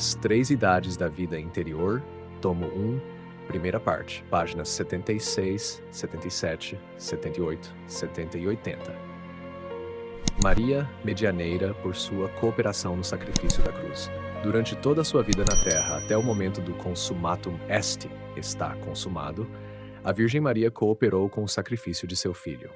As Três Idades da Vida Interior, tomo 1, primeira parte, páginas 76, 77, 78, 70 e 80. Maria, medianeira por sua cooperação no sacrifício da cruz. Durante toda a sua vida na Terra, até o momento do consummatum est, está consumado, a Virgem Maria cooperou com o sacrifício de seu filho.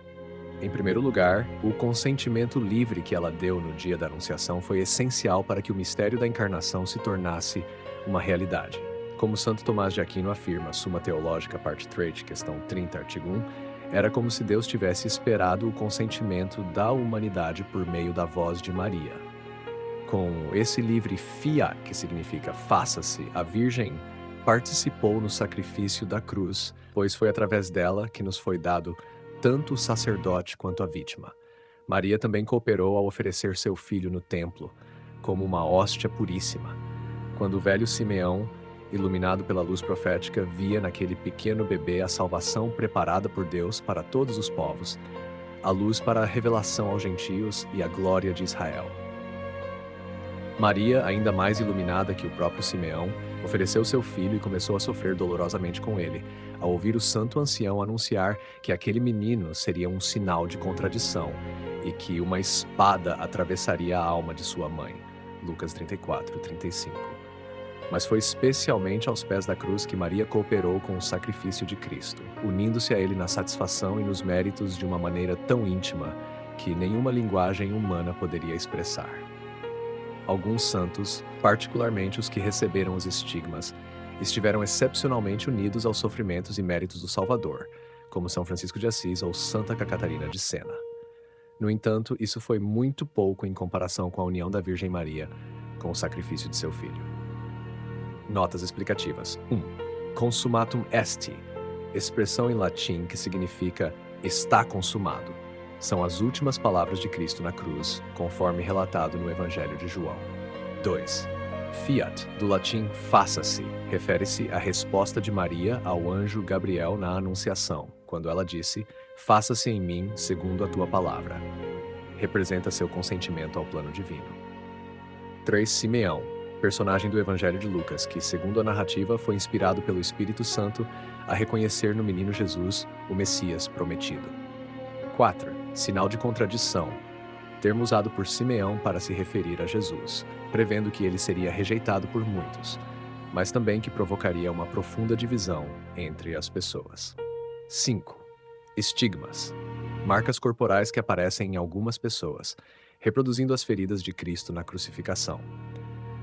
Em primeiro lugar, o consentimento livre que ela deu no dia da Anunciação foi essencial para que o mistério da encarnação se tornasse uma realidade. Como Santo Tomás de Aquino afirma, Suma Teológica, parte 3, questão 30, artigo 1, era como se Deus tivesse esperado o consentimento da humanidade por meio da voz de Maria. Com esse livre fiat, que significa faça-se, a Virgem participou no sacrifício da cruz, pois foi através dela que nos foi dado tanto o sacerdote quanto a vítima. Maria também cooperou ao oferecer seu filho no templo, como uma hóstia puríssima. Quando o velho Simeão, iluminado pela luz profética, via naquele pequeno bebê a salvação preparada por Deus para todos os povos, a luz para a revelação aos gentios e a glória de Israel. Maria, ainda mais iluminada que o próprio Simeão, ofereceu seu filho e começou a sofrer dolorosamente com ele, ao ouvir o santo ancião anunciar que aquele menino seria um sinal de contradição e que uma espada atravessaria a alma de sua mãe. Lucas 34, 35. Mas foi especialmente aos pés da cruz que Maria cooperou com o sacrifício de Cristo, unindo-se a ele na satisfação e nos méritos de uma maneira tão íntima que nenhuma linguagem humana poderia expressar. Alguns santos, particularmente os que receberam os estigmas, estiveram excepcionalmente unidos aos sofrimentos e méritos do Salvador, como São Francisco de Assis ou Santa Catarina de Sena. No entanto, isso foi muito pouco em comparação com a união da Virgem Maria com o sacrifício de seu filho. Notas explicativas. 1. Consummatum est, expressão em latim que significa está consumado. São as últimas palavras de Cristo na cruz, conforme relatado no Evangelho de João. 2. Fiat, do latim faça-se, refere-se à resposta de Maria ao anjo Gabriel na Anunciação, quando ela disse, faça-se em mim segundo a tua palavra. Representa seu consentimento ao plano divino. 3. Simeão, personagem do Evangelho de Lucas, que, segundo a narrativa, foi inspirado pelo Espírito Santo a reconhecer no menino Jesus o Messias prometido. 4. Sinal de contradição, termo usado por Simeão para se referir a Jesus, prevendo que ele seria rejeitado por muitos, mas também que provocaria uma profunda divisão entre as pessoas. 5. Estigmas, marcas corporais que aparecem em algumas pessoas, reproduzindo as feridas de Cristo na crucificação.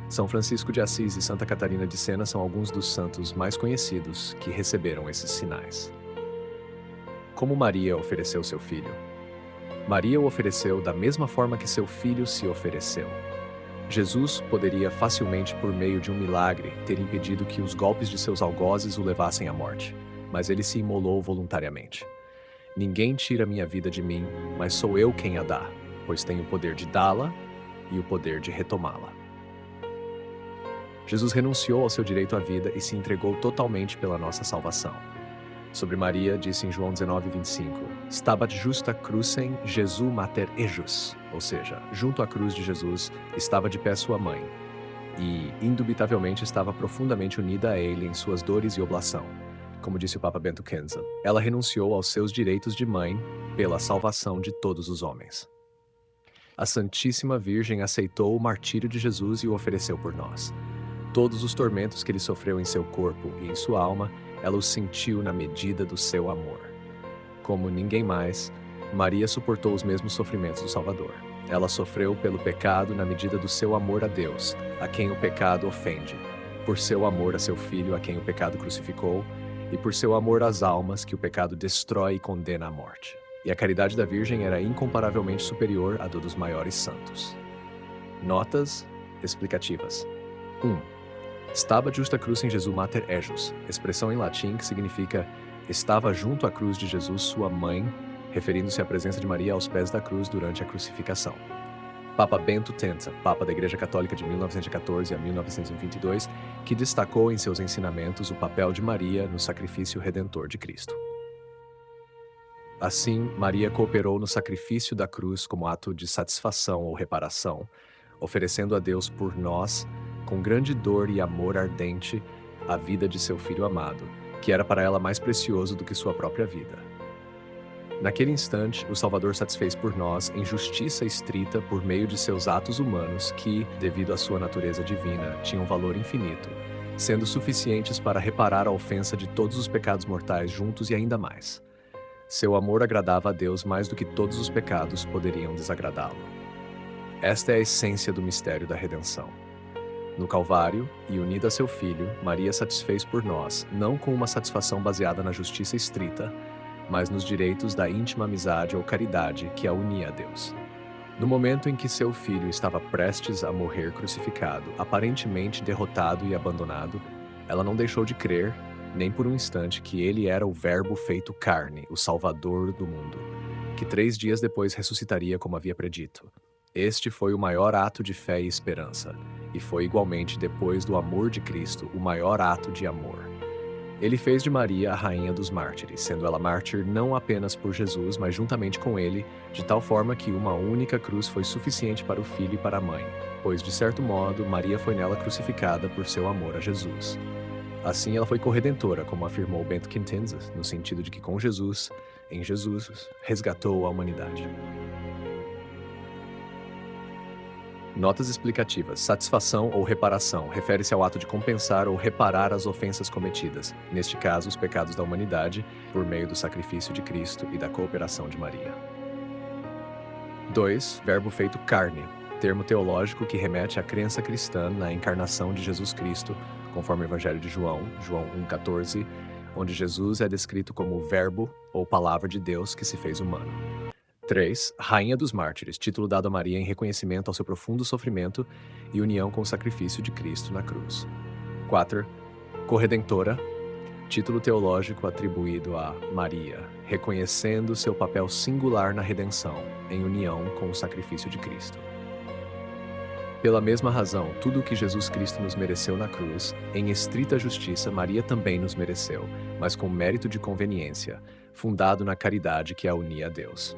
São Francisco de Assis e Santa Catarina de Sena são alguns dos santos mais conhecidos que receberam esses sinais. Como Maria ofereceu seu filho? Maria o ofereceu da mesma forma que seu filho se ofereceu. Jesus poderia facilmente, por meio de um milagre, ter impedido que os golpes de seus algozes o levassem à morte, mas ele se imolou voluntariamente. Ninguém tira minha vida de mim, mas sou eu quem a dá, pois tenho o poder de dá-la e o poder de retomá-la. Jesus renunciou ao seu direito à vida e se entregou totalmente pela nossa salvação. Sobre Maria, disse em João 19:25, Stabat justa crucem Jesu mater ejus, ou seja, junto à cruz de Jesus estava de pé sua mãe, e indubitavelmente estava profundamente unida a ele em suas dores e oblação. Como disse o Papa Bento XVI, ela renunciou aos seus direitos de mãe pela salvação de todos os homens. A Santíssima Virgem aceitou o martírio de Jesus e o ofereceu por nós. Todos os tormentos que ele sofreu em seu corpo e em sua alma, ela os sentiu na medida do seu amor. Como ninguém mais, Maria suportou os mesmos sofrimentos do Salvador. Ela sofreu pelo pecado na medida do seu amor a Deus, a quem o pecado ofende, por seu amor a seu Filho, a quem o pecado crucificou, e por seu amor às almas que o pecado destrói e condena à morte. E a caridade da Virgem era incomparavelmente superior à do dos maiores santos. Notas explicativas. 1. Stabat justa crucem Jesu mater ejus, expressão em latim que significa estava junto à cruz de Jesus sua mãe, referindo-se à presença de Maria aos pés da cruz durante a crucificação. Papa Bento X, Papa da Igreja Católica de 1914 a 1922, que destacou em seus ensinamentos o papel de Maria no sacrifício redentor de Cristo. Assim, Maria cooperou no sacrifício da cruz como ato de satisfação ou reparação, oferecendo a Deus por nós com grande dor e amor ardente, a vida de seu filho amado, que era para ela mais precioso do que sua própria vida. Naquele instante, o Salvador satisfez por nós em justiça estrita por meio de seus atos humanos que, devido à sua natureza divina, tinham valor infinito, sendo suficientes para reparar a ofensa de todos os pecados mortais juntos e ainda mais. Seu amor agradava a Deus mais do que todos os pecados poderiam desagradá-lo. Esta é a essência do mistério da redenção. No Calvário, e unida a seu Filho, Maria satisfez por nós, não com uma satisfação baseada na justiça estrita, mas nos direitos da íntima amizade ou caridade que a unia a Deus. No momento em que seu filho estava prestes a morrer crucificado, aparentemente derrotado e abandonado, ela não deixou de crer, nem por um instante, que ele era o Verbo feito carne, o Salvador do mundo, que 3 dias depois ressuscitaria como havia predito. Este foi o maior ato de fé e esperança, e foi igualmente, depois do amor de Cristo, o maior ato de amor. Ele fez de Maria a rainha dos mártires, sendo ela mártir não apenas por Jesus, mas juntamente com ele, de tal forma que uma única cruz foi suficiente para o filho e para a mãe, pois, de certo modo, Maria foi nela crucificada por seu amor a Jesus. Assim, ela foi corredentora, como afirmou Bento Quintins, no sentido de que com Jesus, em Jesus, resgatou a humanidade. Notas explicativas. Satisfação ou reparação refere-se ao ato de compensar ou reparar as ofensas cometidas, neste caso, os pecados da humanidade, por meio do sacrifício de Cristo e da cooperação de Maria. 2. Verbo feito carne, termo teológico que remete à crença cristã na encarnação de Jesus Cristo, conforme o Evangelho de João, João 1,14, onde Jesus é descrito como o Verbo ou Palavra de Deus que se fez humano. 3. Rainha dos Mártires, título dado a Maria em reconhecimento ao seu profundo sofrimento e união com o sacrifício de Cristo na cruz. 4. Corredentora, título teológico atribuído a Maria, reconhecendo seu papel singular na redenção, em união com o sacrifício de Cristo. Pela mesma razão, tudo o que Jesus Cristo nos mereceu na cruz, em estrita justiça, Maria também nos mereceu, mas com mérito de conveniência, fundado na caridade que a unia a Deus.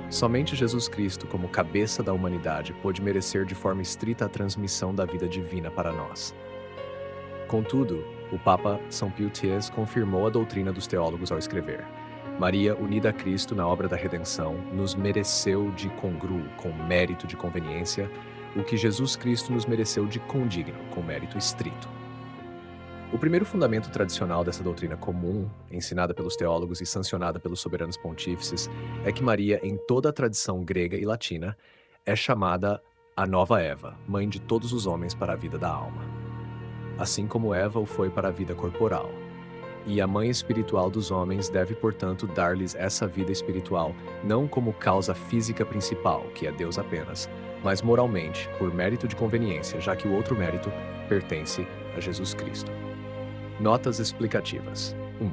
Somente Jesus Cristo, como cabeça da humanidade, pôde merecer de forma estrita a transmissão da vida divina para nós. Contudo, o Papa São Pio X confirmou a doutrina dos teólogos ao escrever: Maria, unida a Cristo na obra da redenção, nos mereceu de congruo, com mérito de conveniência, o que Jesus Cristo nos mereceu de condigno, com mérito estrito. O primeiro fundamento tradicional dessa doutrina comum, ensinada pelos teólogos e sancionada pelos soberanos pontífices, é que Maria, em toda a tradição grega e latina, é chamada a nova Eva, mãe de todos os homens para a vida da alma. Assim como Eva o foi para a vida corporal. E a mãe espiritual dos homens deve, portanto, dar-lhes essa vida espiritual, não como causa física principal, que é Deus apenas, mas moralmente, por mérito de conveniência, já que o outro mérito pertence a Jesus Cristo. Notas explicativas. 1.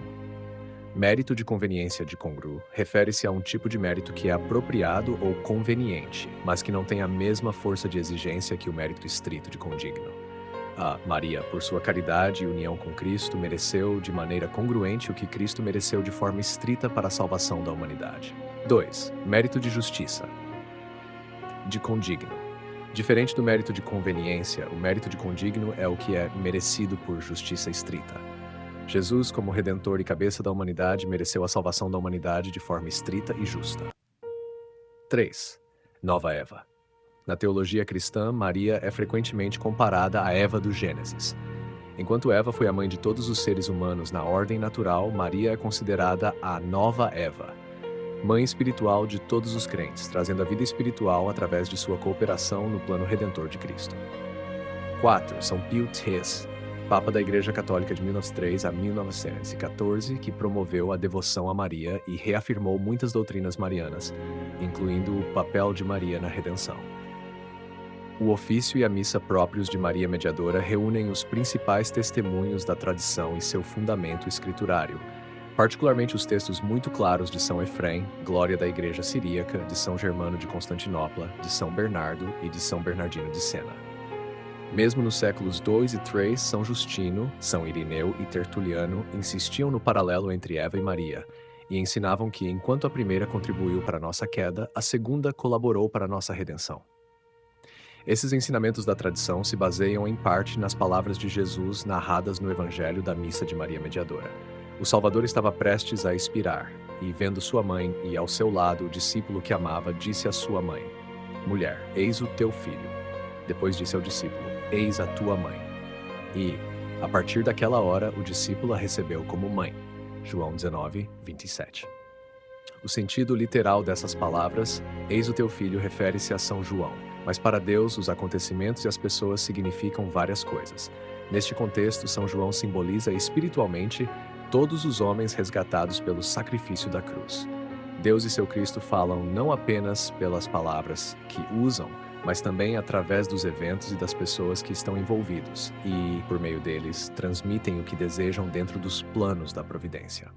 Mérito de conveniência de congruo refere-se a um tipo de mérito que é apropriado ou conveniente, mas que não tem a mesma força de exigência que o mérito estrito de condigno. A Maria, por sua caridade e união com Cristo, mereceu de maneira congruente o que Cristo mereceu de forma estrita para a salvação da humanidade. 2. Mérito de justiça. De condigno. Diferente do mérito de conveniência, o mérito de condigno é o que é merecido por justiça estrita. Jesus, como Redentor e cabeça da humanidade, mereceu a salvação da humanidade de forma estrita e justa. 3. Nova Eva. Na teologia cristã, Maria é frequentemente comparada à Eva do Gênesis. Enquanto Eva foi a mãe de todos os seres humanos na ordem natural, Maria é considerada a nova Eva, mãe espiritual de todos os crentes, trazendo a vida espiritual através de sua cooperação no plano redentor de Cristo. 4. São Pio X, Papa da Igreja Católica de 1903 a 1914, que promoveu a devoção a Maria e reafirmou muitas doutrinas marianas, incluindo o papel de Maria na redenção. O ofício e a missa próprios de Maria Mediadora reúnem os principais testemunhos da tradição e seu fundamento escriturário, particularmente os textos muito claros de São Efrém, glória da Igreja Siríaca, de São Germano de Constantinopla, de São Bernardo e de São Bernardino de Sena. Mesmo nos séculos II e III, São Justino, São Irineu e Tertuliano insistiam no paralelo entre Eva e Maria, e ensinavam que, enquanto a primeira contribuiu para a nossa queda, a segunda colaborou para a nossa redenção. Esses ensinamentos da tradição se baseiam em parte nas palavras de Jesus narradas no Evangelho da Missa de Maria Mediadora. O Salvador estava prestes a expirar, e vendo sua mãe e ao seu lado o discípulo que amava, disse à sua mãe: Mulher, eis o teu filho. Depois disse ao discípulo: Eis a tua mãe. E, a partir daquela hora, o discípulo a recebeu como mãe. João 19, 27. O sentido literal dessas palavras, eis o teu filho, refere-se a São João, mas para Deus os acontecimentos e as pessoas significam várias coisas. Neste contexto, São João simboliza espiritualmente todos os homens resgatados pelo sacrifício da cruz. Deus e seu Cristo falam não apenas pelas palavras que usam, mas também através dos eventos e das pessoas que estão envolvidos, e, por meio deles, transmitem o que desejam dentro dos planos da providência.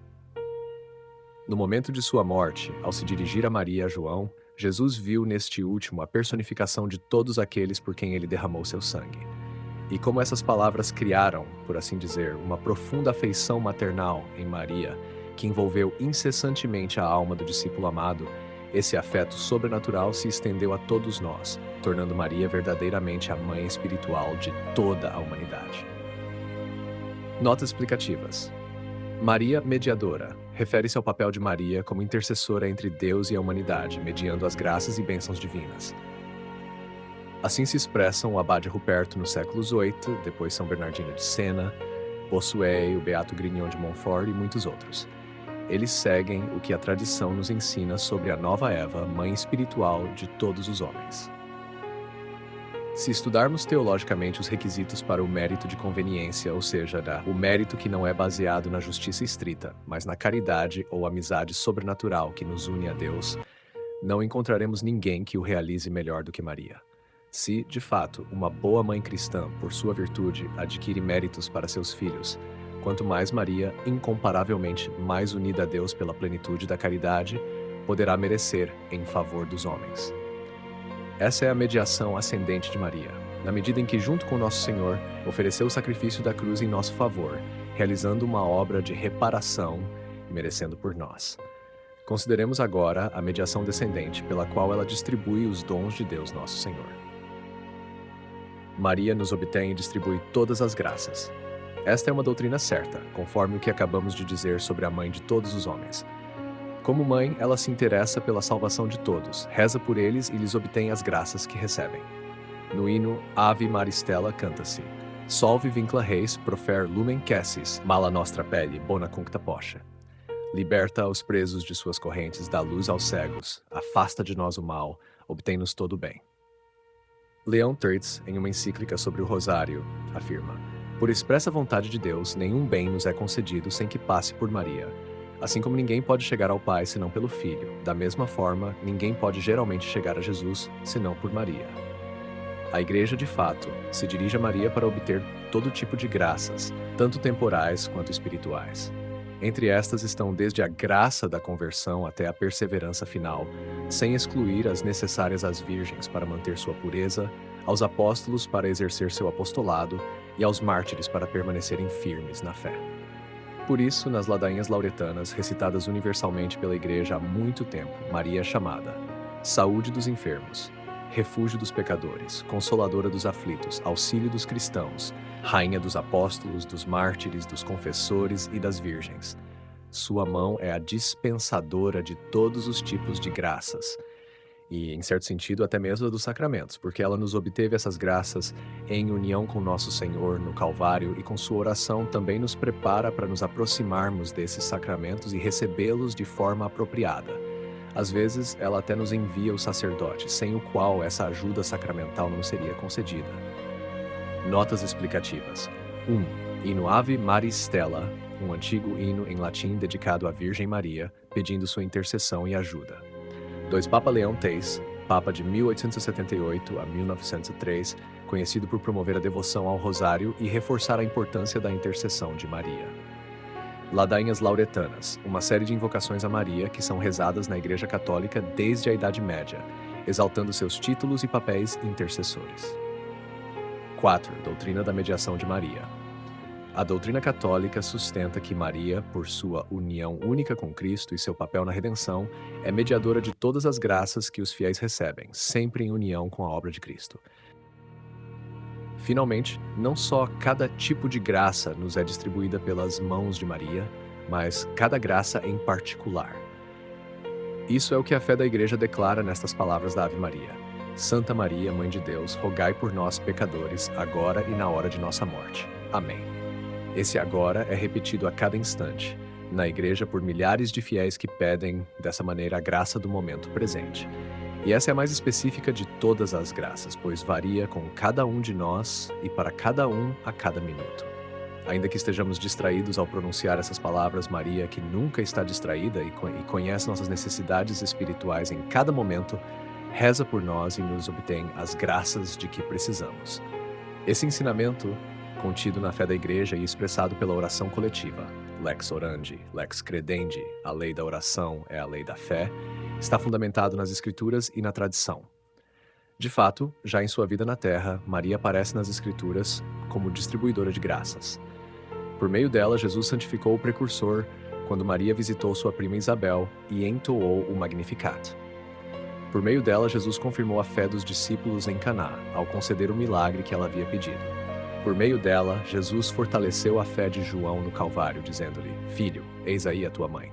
No momento de sua morte, ao se dirigir a Maria e a João, Jesus viu neste último a personificação de todos aqueles por quem ele derramou seu sangue. E como essas palavras criaram, por assim dizer, uma profunda afeição maternal em Maria, que envolveu incessantemente a alma do discípulo amado, esse afeto sobrenatural se estendeu a todos nós, tornando Maria verdadeiramente a mãe espiritual de toda a humanidade. Notas explicativas. Maria Mediadora refere-se ao papel de Maria como intercessora entre Deus e a humanidade, mediando as graças e bênçãos divinas. Assim se expressam o abade Ruperto no século VIII, depois São Bernardino de Sena, Bossuet, o beato Grignon de Montfort e muitos outros. Eles seguem o que a tradição nos ensina sobre a nova Eva, mãe espiritual de todos os homens. Se estudarmos teologicamente os requisitos para o mérito de conveniência, ou seja, o mérito que não é baseado na justiça estrita, mas na caridade ou amizade sobrenatural que nos une a Deus, não encontraremos ninguém que o realize melhor do que Maria. Se, de fato, uma boa mãe cristã, por sua virtude, adquire méritos para seus filhos, quanto mais Maria, incomparavelmente mais unida a Deus pela plenitude da caridade, poderá merecer em favor dos homens. Essa é a mediação ascendente de Maria, na medida em que, junto com Nosso Senhor, ofereceu o sacrifício da cruz em nosso favor, realizando uma obra de reparação e merecendo por nós. Consideremos agora a mediação descendente, pela qual ela distribui os dons de Deus Nosso Senhor. Maria nos obtém e distribui todas as graças. Esta é uma doutrina certa, conforme o que acabamos de dizer sobre a mãe de todos os homens. Como mãe, ela se interessa pela salvação de todos, reza por eles e lhes obtém as graças que recebem. No hino Ave Maristela canta-se: Solve vincula reis, profer lumen cessis, mala nostra pelle, bona cuncta posce. Liberta os presos de suas correntes, dá luz aos cegos, afasta de nós o mal, obtém-nos todo o bem. Leão Tertz, em uma encíclica sobre o Rosário, afirma: Por expressa vontade de Deus, nenhum bem nos é concedido sem que passe por Maria. Assim como ninguém pode chegar ao Pai senão pelo Filho, da mesma forma, ninguém pode geralmente chegar a Jesus senão por Maria. A Igreja, de fato, se dirige a Maria para obter todo tipo de graças, tanto temporais quanto espirituais. Entre estas estão desde a graça da conversão até a perseverança final, sem excluir as necessárias às virgens para manter sua pureza, aos apóstolos para exercer seu apostolado e aos mártires para permanecerem firmes na fé. Por isso, nas ladainhas lauretanas, recitadas universalmente pela Igreja há muito tempo, Maria é chamada Saúde dos enfermos, Refúgio dos pecadores, Consoladora dos aflitos, Auxílio dos cristãos, Rainha dos apóstolos, dos mártires, dos confessores e das virgens. Sua mão é a dispensadora de todos os tipos de graças, e, em certo sentido, até mesmo dos sacramentos, porque ela nos obteve essas graças em união com nosso Senhor no Calvário e com sua oração também nos prepara para nos aproximarmos desses sacramentos e recebê-los de forma apropriada. Às vezes, ela até nos envia o sacerdote, sem o qual essa ajuda sacramental não seria concedida. Notas explicativas. 1. Hino Ave Maris Stella, um antigo hino em latim dedicado à Virgem Maria, pedindo sua intercessão e ajuda. 2. Papa Leão X, Papa de 1878 a 1903, conhecido por promover a devoção ao Rosário e reforçar a importância da intercessão de Maria. Ladainhas lauretanas, uma série de invocações a Maria que são rezadas na Igreja Católica desde a Idade Média, exaltando seus títulos e papéis intercessores. 4. Doutrina da mediação de Maria. A doutrina católica sustenta que Maria, por sua união única com Cristo e seu papel na redenção, é mediadora de todas as graças que os fiéis recebem, sempre em união com a obra de Cristo. Finalmente, não só cada tipo de graça nos é distribuída pelas mãos de Maria, mas cada graça em particular. Isso é o que a fé da Igreja declara nestas palavras da Ave Maria. Santa Maria, Mãe de Deus, rogai por nós, pecadores, agora e na hora de nossa morte. Amém. Esse agora é repetido a cada instante, na Igreja por milhares de fiéis que pedem, dessa maneira, a graça do momento presente. E essa é a mais específica de todas as graças, pois varia com cada um de nós e para cada um a cada minuto. Ainda que estejamos distraídos ao pronunciar essas palavras, Maria, que nunca está distraída e conhece nossas necessidades espirituais em cada momento, reza por nós e nos obtém as graças de que precisamos. Esse ensinamento, contido na fé da Igreja e expressado pela oração coletiva, lex orandi, lex credendi, a lei da oração é a lei da fé, está fundamentado nas Escrituras e na tradição. De fato, já em sua vida na Terra, Maria aparece nas Escrituras como distribuidora de graças. Por meio dela, Jesus santificou o precursor quando Maria visitou sua prima Isabel e entoou o Magnificat. Por meio dela, Jesus confirmou a fé dos discípulos em Caná, ao conceder o milagre que ela havia pedido. Por meio dela, Jesus fortaleceu a fé de João no Calvário, dizendo-lhe: Filho, eis aí a tua mãe.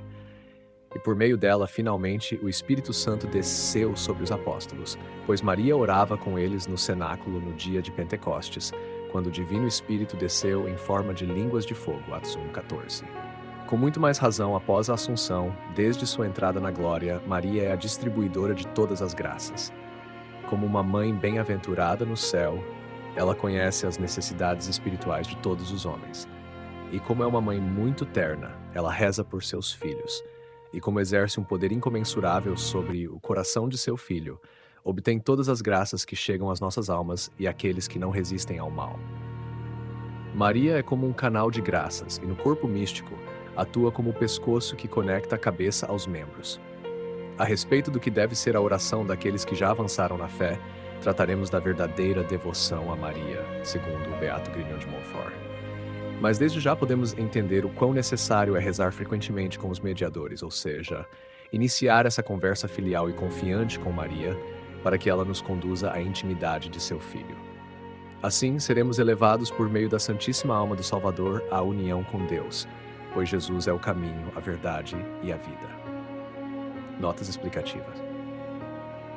E por meio dela, finalmente, o Espírito Santo desceu sobre os apóstolos, pois Maria orava com eles no cenáculo no dia de Pentecostes, quando o Divino Espírito desceu em forma de línguas de fogo, Atos 1:14. Com muito mais razão, após a Assunção, desde sua entrada na glória, Maria é a distribuidora de todas as graças. Como uma mãe bem-aventurada no céu, ela conhece as necessidades espirituais de todos os homens. E como é uma mãe muito terna, ela reza por seus filhos. E como exerce um poder incomensurável sobre o coração de seu filho, obtém todas as graças que chegam às nossas almas e àqueles que não resistem ao mal. Maria é como um canal de graças e no corpo místico atua como o pescoço que conecta a cabeça aos membros. A respeito do que deve ser a oração daqueles que já avançaram na fé, trataremos da verdadeira devoção a Maria, segundo o Beato Grignion de Montfort. Mas desde já podemos entender o quão necessário é rezar frequentemente com os mediadores, ou seja, iniciar essa conversa filial e confiante com Maria, para que ela nos conduza à intimidade de seu Filho. Assim, seremos elevados por meio da Santíssima Alma do Salvador à união com Deus, pois Jesus é o caminho, a verdade e a vida. Notas explicativas.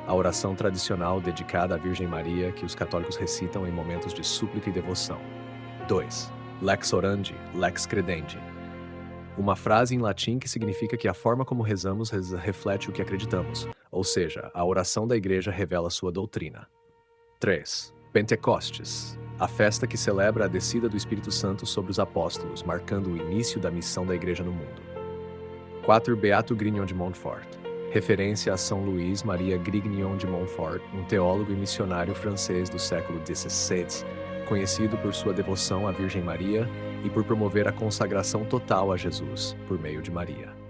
A oração tradicional dedicada à Virgem Maria que os católicos recitam em momentos de súplica e devoção. 2. Lex orandi, lex credendi. Uma frase em latim que significa que a forma como rezamos reflete o que acreditamos, ou seja, a oração da Igreja revela sua doutrina. 3. Pentecostes, a festa que celebra a descida do Espírito Santo sobre os apóstolos, marcando o início da missão da Igreja no mundo. 4. Beato Grignion de Montfort, referência a São Luís Maria Grignion de Montfort, um teólogo e missionário francês do século XVI, conhecido por sua devoção à Virgem Maria e por promover a consagração total a Jesus, por meio de Maria.